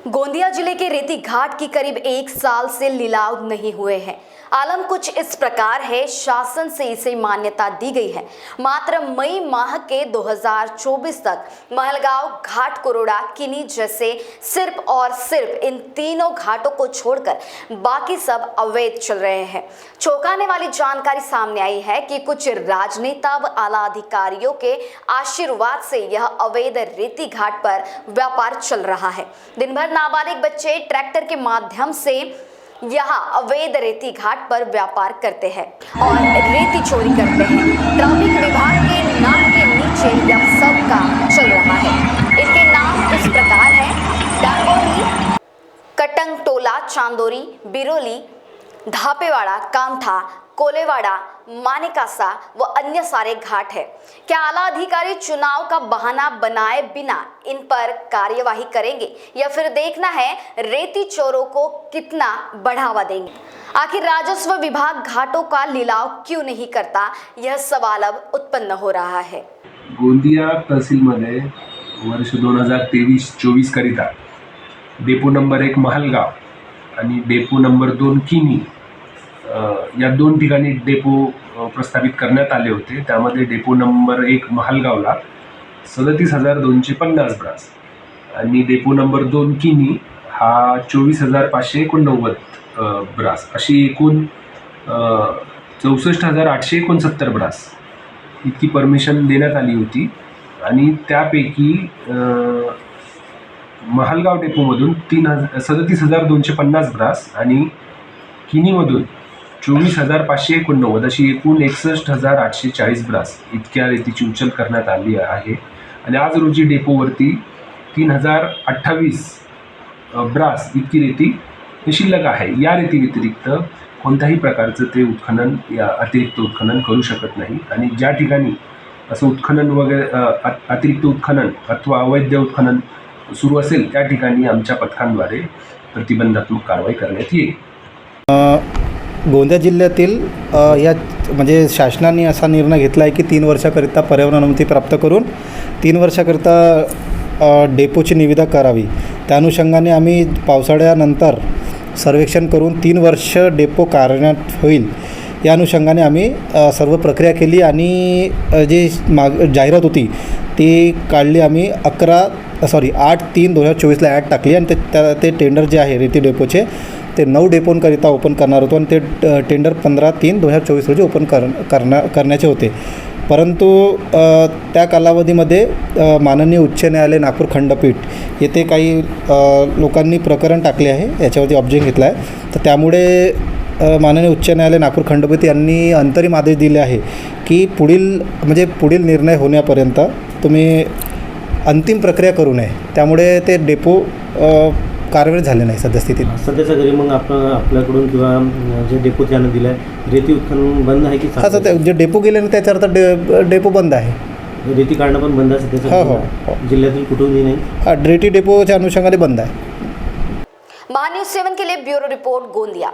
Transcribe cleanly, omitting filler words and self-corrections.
गोंदिया जिले के रेती घाट की करीब 1 साल से लिलाव नहीं हुए हैं। आलम कुछ इस प्रकार है, शासन से इसे मान्यता दी गई है। मात्र मई माह के 2024 तक महलगांव, घाट कुरोड़ा, किनी जैसे सिर्फ और सिर्फ इन तीनों घाटों को छोड़कर बाकी सब अवैध चल रहे हैं। चौंकाने वाली जानकारी सामने आई है कि कुछ राजनेता व आला अधिकारियों के आशीर्वाद से यह अवैध रेती घाट पर व्यापार चल रहा है। दिन भर नाबालिग बच्चे ट्रैक्टर के माध्यम से यहाँ अवैध रेती घाट पर व्यापार करते हैं और रेती चोरी करते हैं। ट्रैफिक विभाग के नाम के नीचे यह सब काम चल रहा है। इनके नाम इस प्रकार हैं: डांगोरी, कटंगटोला, चांदोरी, बिरोली, धापेवाड़ा, कामथा, कोलेवाड़ा, मानेकासा व अन्य सारे घाट है। क्या आला अधिकारी चुनाव का बहाना बनाए बिना इन पर कार्यवाही करेंगे या फिर देखना है रेती चोरों को कितना बढ़ावा देंगे? आखिर राजस्व विभाग घाटों का लिलाव क्यों नहीं करता, यह सवाल अब उत्पन्न हो रहा है। गोंदिया तहसीलमध्ये वर्ष 2023-24 करिता डेपो नंबर 1 महलगाव आणि डेपो नंबर 2 किनी या दोन ठिकाणी डेपो प्रस्थापित करण्यात आले होते। त्यामध्ये डेपो नंबर 1 महलगावला 37,250 ब्रास आणि डेपो नंबर 2 किनी हा 24,589 ब्रास अशी एकूण 64,869 ब्रास इतकी परमिशन देण्यात आली होती। आणि त्यापैकी महलगाव डेपोमधून 37,250 ब्रास आणि किनीमधून 24,589 अशी एकूण 61,840 ब्रास इतक्या रेतीची उचल करण्यात आली आहे। आणि आज रोजी डेपोवरती 3,028 ब्रास इतकी रेती शिल्लक आहे। या रेती व्यतिरिक्त कोणत्याही प्रकारचं ते उत्खनन या अतिरिक्त उत्खनन करू शकत नाही। आणि ज्या ठिकाणी असं उत्खनन वगैरे अतिरिक्त उत्खनन अथवा अवैध उत्खनन सुरू असेल त्या ठिकाणी आमच्या पथकांद्वारे प्रतिबंधात्मक कारवाई करण्यात येईल। गोंदिया जिल्ह्यातील या म्हणजे शासनाने असा निर्णय घेतला आहे की 3 वर्षाकरिता पर्यावरण अनुमती प्राप्त करून 3 वर्षाकरिता डेपोची निविदा करावी। त्या अनुषंगाने आम्ही पावसाळ्यानंतर सर्वेक्षण करून 3 वर्ष डेपो कार्यान्वित होईल या अनुषंगाने आम्ही सर्व प्रक्रिया केली आणि जी जाहिरात होती ती काढली। आम्ही 8/3/2024ला ॲड टाकली आणि ते टेंडर जे आहे रेती डेपोचे ते 9 डेपोंकरिता ओपन करणार होतो आणि ते टेंडर 15/3/2024 रोजी ओपन करण्याचे होते। परंतु त्या कालावधीमध्ये माननीय उच्च न्यायालय नागपूर खंडपीठ येथे काही लोकांनी प्रकरण टाकले आहे, याच्यावरती ऑब्जेक्शन घेतला आहे। तर त्यामुळे माननीय उच्च न्यायालय नागपूर खंडपीठ यांनी अंतरिम आदेश दिले आहे की पुढील निर्णय होण्यापर्यंत तुम्ही अंतिम प्रक्रिया करू नये। त्यामुळे ते डेपो कार्यवाही झाले नाही सद्यस्थितीत। सध्याच्या घरी मग आपल्याकडून किंवा जे डेपो त्यानं दिलं आहे रेती उत्खनन बंद आहे की? हां सध्या जे डेपो गेले ना त्याचा अर्थ डेपो बंद आहे। रेती काढणं पण बंद आहे सध्याच्या? हो। जिल्ह्यातील कुठूनही नाही? हां, रेती डेपोच्या अनुषंगाने बंद आहे। महान्यूज 7 के लिए ब्यूरो रिपोर्ट, गोंदिया।